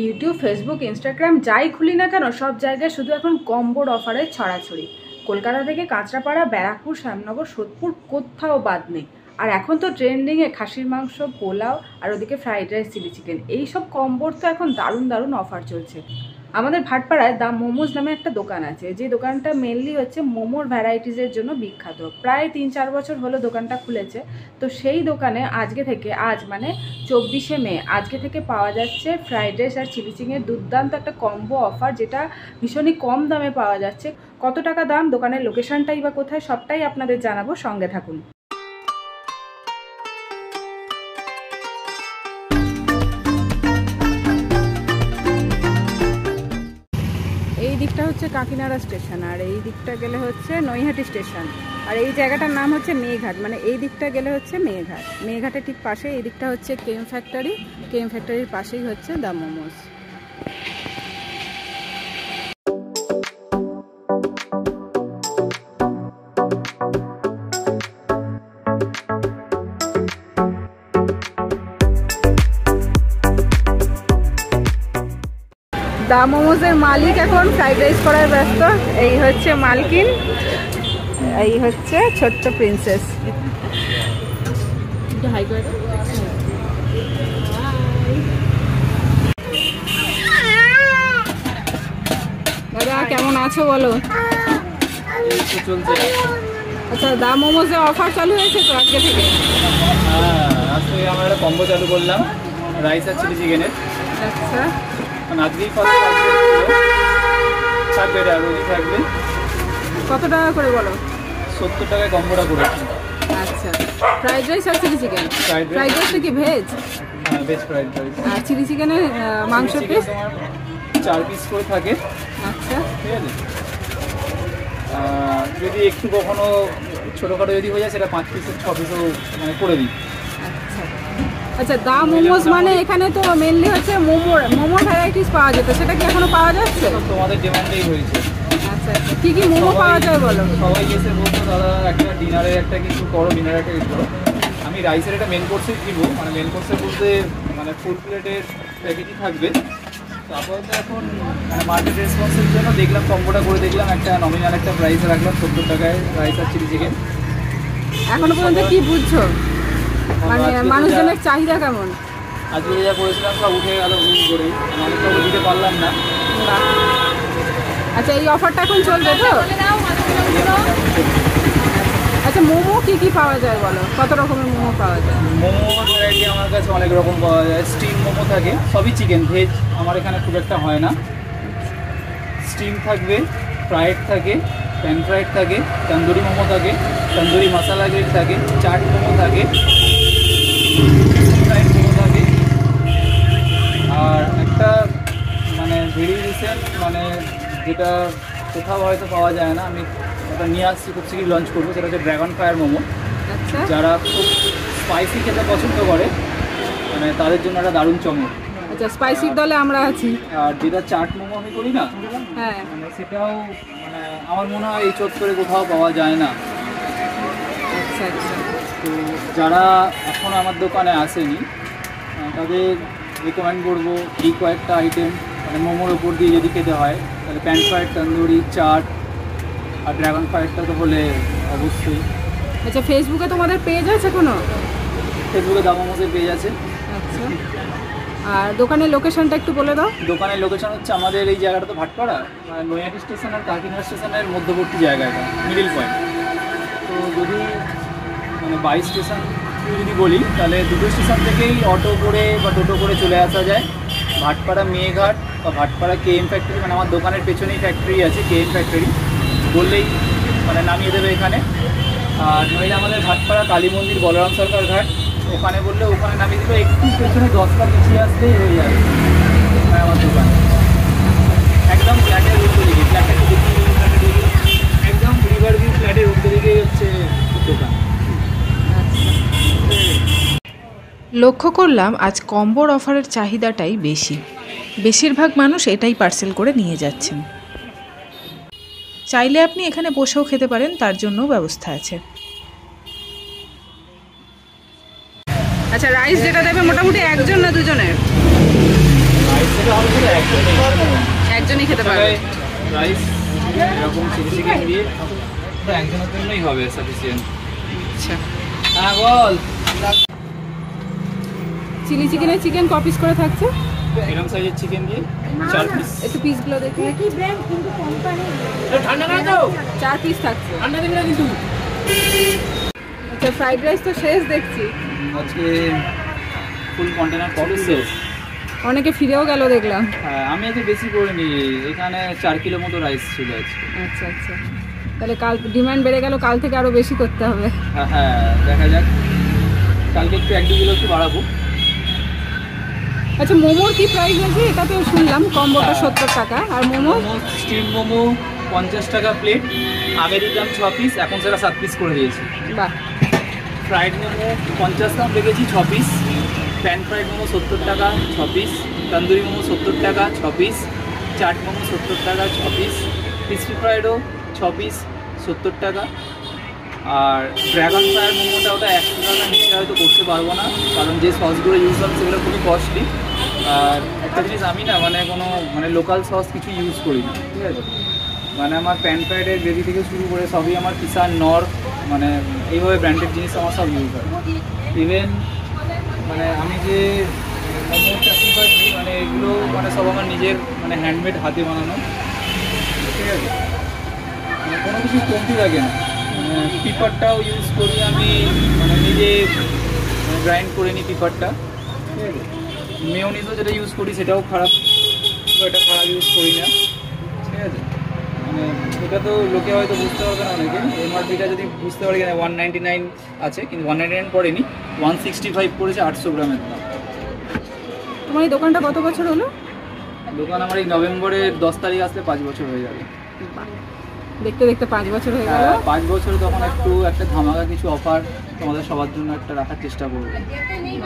YouTube, Facebook, Instagram যাই খুলি না কেন সব জায়গায় শুধু এখন কম্বোর অফারের ছড়াছড়ি। কলকাতা থেকে কাঁচরাপাড়া, ব্যারাকপুর, শ্যামনগর, সোদপুর কোথাও বাদ নেই। আর এখন তো ট্রেন্ডিংয়ে খাসির মাংস, পোলাও আর ওদিকে ফ্রাইড রাইস, চিলি চিকেন, এইসব কম্বোর তো এখন দারুণ দারুণ অফার চলছে। আমাদের ভাটপাড়ায় দ্য মোমোজ নামে একটা দোকান আছে, যে দোকানটা মেনলি হচ্ছে মোমোর ভ্যারাইটিসের জন্য বিখ্যাত। প্রায় 3-4 বছর হলো দোকানটা খুলেছে। তো সেই দোকানে আজকে থেকে, আজ মানে 24শে মে, আজকে থেকে পাওয়া যাচ্ছে ফ্রাইড রাইস আর চিলি চিকেনের দুর্দান্ত একটা কম্বো অফার, যেটা ভীষণই কম দামে পাওয়া যাচ্ছে। কত টাকা দাম, দোকানের লোকেশনটাই বা কোথায়, সবটাই আপনাদের জানাবো, সঙ্গে থাকুন। এই দিকটা হচ্ছে কাকিনাড়া স্টেশন, আর এই দিকটা গেলে হচ্ছে নৈহাটি স্টেশন। আর এই জায়গাটার নাম হচ্ছে মেঘাট, মানে এই দিকটা গেলে হচ্ছে মেঘাট। মেঘাটের ঠিক পাশে এই দিকটা হচ্ছে কেএম ফ্যাক্টরি, কেএম ফ্যাক্টরির পাশেই হচ্ছে দ্য মোমোজ। দ্য মোমোজের মালিক এখন ফ্রাইড রাইস করার ব্যস্ত। এই হচ্ছে মালকিন, এই হচ্ছে ছোট্ট প্রিন্সেস। দাদা কেমন আছো বলো? আচ্ছা, দ্য মোমোজে অফার চালু হয়েছে তো আজকে থেকে? হ্যাঁ, আজকে আমরা একটা কম্বো চালু করলাম রাইস আর চিলি চিকেনের। আচ্ছা, আজকেই ফার্স্ট থাকবে, এটা রোজই থাকবে। কত টাকা করে বলো? 70 টাকায় কম্বোটা করেছি। আচ্ছা, ফ্রাইড রাইস আর চিলি চিকেন। ফ্রাইড রাইসটা কি ভেজ? হ্যাঁ, ভেজ ফ্রাইড রাইস। আর চিলি চিকেনের মাংস পিস 4 পিস করে থাকে। আচ্ছা, ঠিক আছে। যদি একটু কখনো ছোটোখাটো যদি হয়ে যায়, সেটা 5 পিসের 6 পিসও মানে করে দিই। আচ্ছা আচ্ছা, দ্য মোমোজ মানে এখানে তো মেনলি হচ্ছে মোমোর ভ্যারাইটিস পাওয়া যেত, সেটা কি এখনো পাওয়া যাচ্ছে? তোমাদের ডিমান্ডেই হয়েছে। আচ্ছা আচ্ছা, কী কী মোমো পাওয়া যায় বলো? সবাই এসে বলতো দাদা একটা ডিনারের একটা কিছু করো, ডিনারের একটা কিছু করো। আমি রাইসের একটা মেন কোর্সে দিব, মানে মেন কোর্সে বলতে মানে ফুল প্লেটের প্যাকেটই থাকবে। তো আপাতত এখন মানে মার্কেট রেসপন্সের জন্য দেখলাম কম্বোটা করে দেখলাম, একটা নমিনাল একটা প্রাইস রাখলাম 70 টাকায় রাইস আর চিলি চিকেন। এখনো পর্যন্ত কি বুঝছো, মানে মানুষজনের চাহিদা কেমন? আজকে যা করেছিলাম সব উঠে গেল হুম করেই, অনেকটা দিতে পারলাম না। আচ্ছা, এই অফারটা এখন চলবে তো? আচ্ছা, মোমো কি কি পাওয়া যায় বলো, কত রকমের মোমো পাওয়া যায়? মোমো ভ্যারাইটি আমার কাছে অনেক রকম পাওয়া যায়। স্টিম মোমো থাকে, সবই চিকেন, ভেজ আমার এখানে খুব একটা হয় না। স্টিম থাকবে, ফ্রাইড থাকে, প্যান ফ্রাইড থাকে, তন্দুরি মোমো থাকে, তন্দুরি মশলা গ্রিল থাকে, চাট মোমো থাকে, ফ্রাইড মোমো থাকে। আর একটা মানে ভেরি রিসেন্ট, মানে যেটা কোথাও হয়তো পাওয়া যায় না, আমি ওটা নিয়ে আসছি, খুব শীঘ্রই লঞ্চ করবো, সেটা হচ্ছে ড্রাগন ফায়ার মোমো। আচ্ছা, যারা খুব স্পাইসি খেতে পছন্দ করে মানে তাদের জন্য একটা দারুণ চমক। আচ্ছা, স্পাইসির দলে আমরা আছি। আর যেটা চাট মোমো আমি করি না, হ্যাঁ, মানে সেটাও মানে আমার মনে হয় এই চত্বরে কোথাও পাওয়া যায় না। আচ্ছা আচ্ছা, তো যারা এখন আমার দোকানে আসেনি তাদের রেকমেন্ড করবো এই কয়েকটা আইটেম, মানে মোমোর ওপর দিয়ে যদি খেতে হয় তাহলে প্যান ফ্রাইড, তন্দুরি, চাট আর ড্রাগন ফ্রাইডটা তো হলে অবশ্যই। আচ্ছা, ফেসবুকে তোমাদের পেজ আছে কোনো? ফেসবুকে দ্য মোমোজের পেজ আছে। আচ্ছা, আর দোকানের লোকেশনটা একটু বলে দাও। দোকানের লোকেশন হচ্ছে আমাদের এই জায়গাটা তো ভাটপাড়া, মানে নৈহাটি স্টেশন আর কাকিনাড়া স্টেশনের মধ্যবর্তী জায়গাটা, মিডিল পয়েন্ট। তো যদি মানে বাই স্টেশন যদি বলি তাহলে দুটো স্টেশন থেকেই অটো করে বা টোটো করে চলে আসা যায়। ভাটপাড়া মেঘাট বা ভাটপাড়া কেএম ফ্যাক্টরি, মানে আমার দোকানের পেছনেই ফ্যাক্টরি আছে, কেএম ফ্যাক্টরি বললেই মানে নামিয়ে দেবে এখানে। আর নইলে আমাদের ভাটপাড়া কালী মন্দির, বলরাম সরকার ঘাট, ওখানে বললে ওখানে নামিয়ে দেবে, একটু পেছনে 10 পা পিছিয়ে আসলেই হয়ে যাবে আমার দোকান। একদম ফ্ল্যাটের উল্টো দিকে, ফ্ল্যাটের একদম রিভার ভিউ ফ্ল্যাটের উল্টো দিকেই হচ্ছে দোকান। লক্ষ্য করলাম আজ কম্বোর অফারের চাহিদাটাই বেশি, বেশিরভাগ মানুষ এটাই পার্সেল করে নিয়ে যাচ্ছেন। চাইলে আপনি এখানে বসেও খেতে পারেন, তার জন্যও ব্যবস্থা আছে। আচ্ছা, রাইস যেটা দেবে মোটামুটি একজন না দুজনের? রাইস যেটা হবে একজনই খেতে পারবে। রাইস এরকম চিলি চিকেন দিয়ে তো একজনের জন্যই হবে সাফিসিয়েন্ট। আচ্ছা, হ্যাঁ বল। চিলি চিকেনে চিকেন ক পিস করে থাকছে? এরকম সাইজের চিকেন দিয়ে 4 পিস। একটু পিসগুলো দেখি। একই ব্র্যান্ড কিন্তু কোম্পানি ঠান্ডা না তো 4 পিস থাকছে। ঠান্ডা দেবে না কিন্তু। আচ্ছা, ফ্রাইড রাইস তো শেষ দেখছি। আজকে ফুল কন্টেনার কবে শেষ? অনেকে ফিরেও গেল দেখলাম। হ্যাঁ আমি আজকে বেশি করিনি, এখানে 4 কিলো মতো রাইস ছিল আজকে। আচ্ছা আচ্ছা, তাহলে কাল ডিমান্ড বেড়ে গেল, কাল থেকে আরো বেশি করতে হবে। হ্যাঁ হ্যাঁ দেখা যাক, কালকে একটু 1-2 কিলো একটু বাড়াবো। আচ্ছা, মোমোর কি প্রাইস আছে? এটা তো শুনলাম কম্বোটা হ্যাঁ। 70 টাকা, আর মোমো? মোমো, স্টিম মোমো 50 টাকা প্লেট, আগের দাম 6 পিস, এখন সেটা 7 পিস করে দিয়েছি। বাহ। ফ্রাইড মোমো 50 গ্রাম রেখেছি 6 পিস, প্যান ফ্রাইড মোমো 70 টাকা 6 পিস, তন্দুরি মোমো 70 টাকা 6 পিস, চাট মোমো 70 টাকা 6 পিস, ক্রিসপি ফ্রাইডও 6 পিস 70 টাকা। আর ড্রাগন ফ্রাইড মোমোটা ওটা 100 টাকা নিচে হয়তো করতে পারবো না, কারণ যে সসগুলো ইউজ হবে সেগুলো খুবই কস্টলি। আর একটা জিনিস আমি না মানে লোকাল সস কিছু ইউজ করি না, ঠিক আছে? মানে আমার প্যান ফ্রাইডের গ্রেভি থেকে শুরু করে সবই আমার কিষান নর, মানে এইভাবে ব্র্যান্ডেড জিনিস আমার সব ইউজ হয়। ইভেন মানে আমি যে মোমো চাকরি দিই, মানে এগুলো মানে সব আমার নিজের মানে হ্যান্ডমেড হাতে বানানো, ঠিক আছে? মানে কোনো কিছু কমতি লাগে না। পিপারটাও ইউজ করি আমি, মানে নিজে গ্রাইন্ড করে নিই পিপারটা, ঠিক আছে? মেয়োনিজও যেটা ইউজ করি সেটাও খারাপ, এটা খারাপ ইউজ করি না, ঠিক আছে? মানে এটা তো লোকে হয়তো বুঝতে পারবে না অনেকে, এমআরপিটা যদি বুঝতে পারে কিনা 199 আছে, কিন্তু 199 পড়েনি, 165 পড়েছে 800 গ্রামের দাম। তোমার এই দোকানটা কত বছর হলো? দোকান আমার এই নভেম্বরের 10 তারিখ আসলে 5 বছর হয়ে যাবে। বাহ, দেখতে দেখতে 5 বছর হয়ে গেল। 5 বছর, তখন একটা ধামাকা কিছু অফার তোমাদের সবার জন্য একটা রাখার চেষ্টা করবো।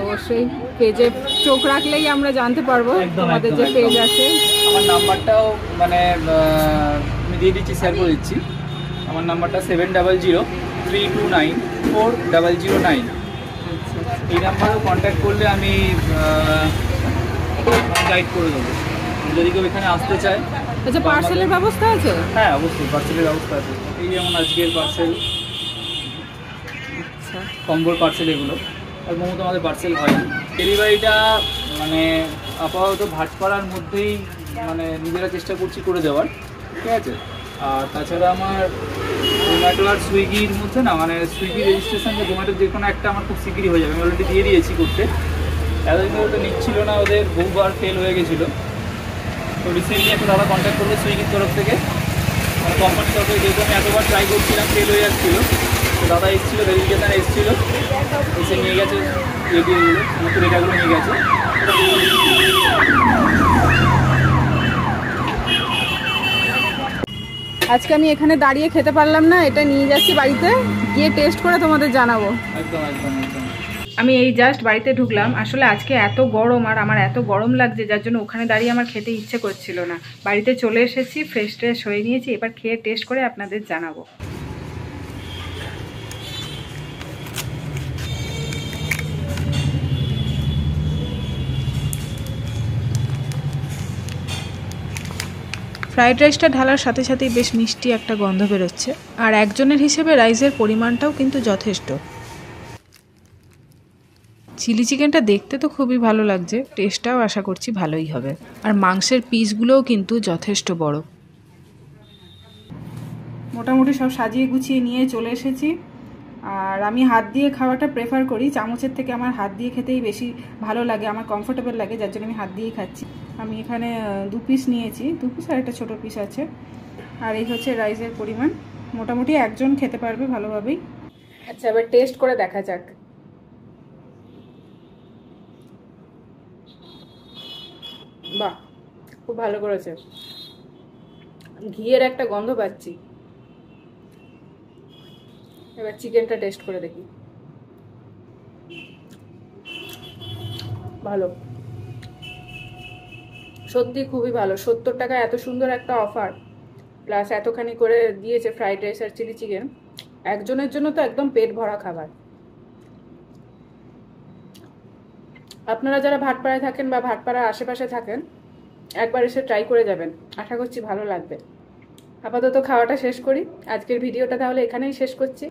অবশ্যই পেজে চোখ রাখলেই আমরা জানতে পারবো একদম, তোমাদের একদম, যে একদম। পেজ আছে। আমার নাম্বারটাও মানে আমি দিয়ে দিচ্ছি, শেয়ার করে দিচ্ছি। আমার নাম্বারটা 7003294009। এই নাম্বারেও কন্ট্যাক্ট করলে আমি গাইড করে দেবো যদি কেউ এখানে আসতে চায়। আচ্ছা, পার্সেলের ব্যবস্থা আছে? হ্যাঁ অবশ্যই পার্সেলের ব্যবস্থা আছে। এই যেমন আজকের পার্সেল, আচ্ছা, কম্বোর পার্সেল এগুলো, আর মোমো তো আমাদের পার্সেল হয়। ডেলিভারিটা মানে আপাতত ভাটপাড়ার মধ্যেই মানে নিজেরা চেষ্টা করছি করে দেওয়ার, ঠিক আছে? আর তাছাড়া আমার জোম্যাটো আর সুইগির মধ্যে না, মানে সুইগি রেজিস্ট্রেশন বা জোম্যাটোর যে কোনো একটা আমার খুব শিগগিরই হয়ে যাবে। আমি অলরেডি দিয়ে দিয়েছি করতে, এতদিন ওটা নিচ্ছিল না, ওদের বহুবার ফেল হয়ে গেছিলো। তো রিসেন্টলি একটা দাদা কন্ট্যাক্ট করলো সুইগির তরফ থেকে, মানে কোম্পানির তরফ থেকে, যেহেতু আমি এতবার ট্রাই করছিলাম ফেল হয়ে যাচ্ছিলো, তো দাদা এসেছিলো, ভেরিফিকেশানে এসেছিলো, এসে নিয়ে গেছে রেডিওগুলো, সমস্ত ডেটাগুলো নিয়ে গেছে। আজকে আমি এখানে দাঁড়িয়ে খেতে পারলাম না, এটা নিয়ে যাচ্ছি বাড়িতে, গিয়ে টেস্ট করে তোমাদের জানাবো। একদম একদম একদম। আমি এই জাস্ট বাড়িতে ঢুকলাম। আসলে আজকে এত গরম, আর আমার এত গরম লাগছে, যার জন্য ওখানে দাঁড়িয়ে আমার খেতে ইচ্ছে করছিল না। বাড়িতে চলে এসেছি, ফ্রেশ ট্রেশ হয়ে নিয়েছি, এবার খেয়ে টেস্ট করে আপনাদের জানাবো। ফ্রাইড রাইসটা ঢালার সাথে সাথেই বেশ মিষ্টি একটা গন্ধ বেরোচ্ছে, আর একজনের হিসেবে রাইসের পরিমাণটাও কিন্তু যথেষ্ট। চিলি চিকেনটা দেখতে তো খুবই ভালো লাগছে, টেস্টটাও আশা করছি ভালোই হবে। আর মাংসের পিসগুলোও কিন্তু যথেষ্ট বড়। মোটামুটি সব সাজিয়ে গুছিয়ে নিয়ে চলে এসেছি। আর আমি হাত দিয়ে খাওয়াটা প্রেফার করি, চামচের থেকে আমার হাত দিয়ে খেতেই বেশি ভালো লাগে, আমার কমফোর্টেবল লাগে, যার জন্য আমি হাত দিয়েই খাচ্ছি। আমি এখানে 2 পিস নিয়েছি, 2 পিস আর একটা ছোটো পিস আছে। আর এই হচ্ছে রাইসের পরিমাণ, মোটামুটি একজন খেতে পারবে ভালোভাবেই। আচ্ছা, এবার টেস্ট করে দেখা যাক। বাহ, খুব ভালো করেছে, ঘিয়ের একটা গন্ধ পাচ্ছি। এবার চিকেনটা টেস্ট করে দেখি। ভালো, সত্যি খুবই ভালো। 70 টাকা এত সুন্দর একটা অফার, প্লাস এতখানি করে দিয়েছে ফ্রাইড রাইস আর চিলি চিকেন, একজনের জন্য তো একদম পেট ভরা খাবার। আপনারা যারা ভাটপাড়ায় থাকেন বা ভাটপাড়ার আশেপাশে থাকেন, একবার এসে ট্রাই করে যাবেন, আশা করছি ভালো লাগবে। আপাতত খাওয়াটা শেষ করি, আজকের ভিডিওটা তাহলে এখানেই শেষ করছি।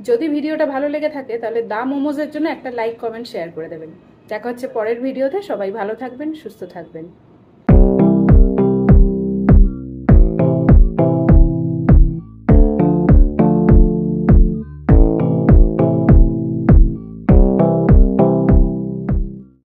যদি ভিডিওটা ভালো লেগে থাকে তাহলে দা মোমোজের জন্য একটা লাইক কমেন্ট শেয়ার করে দেবেন। দেখা হচ্ছে পরের ভিডিওতে, সবাই ভালো থাকবেন, সুস্থ থাকবেন।